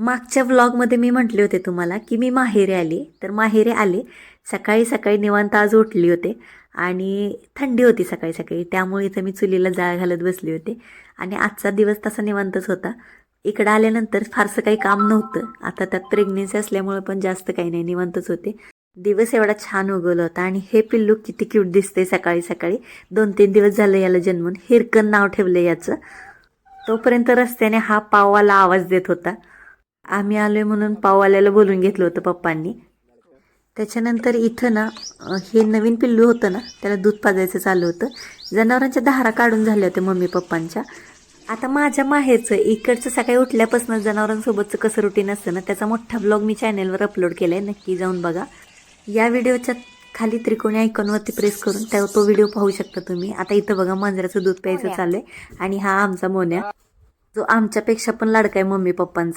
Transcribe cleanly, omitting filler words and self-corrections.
मागच्या व्लॉगमध्ये मी म्हटले होते तुम्हाला की मी माहेरी आली. तर माहेरी आले सकाळी सकाळी निवांत आज उठली होते आणि थंडी होती सकाळी सकाळी, त्यामुळे इथं मी चुलीला जाळ घालत बसले होते आणि आजचा दिवस तसा निवांतच होता. इकडं आल्यानंतर फारसं काही काम नव्हतं. आता त्यात प्रेग्नेन्सी असल्यामुळे पण जास्त काही नाही, निवांतच होते. दिवस एवढा छान उगवला होता आणि हे पिल्लू किती क्यूट दिसतंय सकाळी सकाळी. 2-3 दिवस झालं याला जन्मून. हिरकन नाव ठेवलं याचं. तोपर्यंत रस्त्याने हा पाववाला आवाज देत होता. आम्ही आलोय म्हणून पाववाल्याला बोलून घेतलं होतं पप्पांनी. त्याच्यानंतर इथं ना हे नवीन पिल्लू होतं ना, त्याला दूध पाजायचं चालू होतं. जनावरांच्या धारा काढून झाल्या होत्या मम्मी पप्पांच्या. आता माझ्या माहेरचं इकडचं सकाळी उठल्यापासून जनावरांसोबतचं कसं रुटीन असतं ना, त्याचा मोठा ब्लॉग मी चॅनेलवर अपलोड केला आहे, नक्की जाऊन बघा. या व्हिडिओच्या खाली त्रिकोणी आयकॉनवरती प्रेस करून तो व्हिडिओ पाहू शकता तुम्ही. आता इथं बघा मांजराचं दूध प्यायचं चालू आहे आणि हा आमचा मोन्या, जो आमच्यापेक्षा पण लाडका आहे मम्मी पप्पांचा.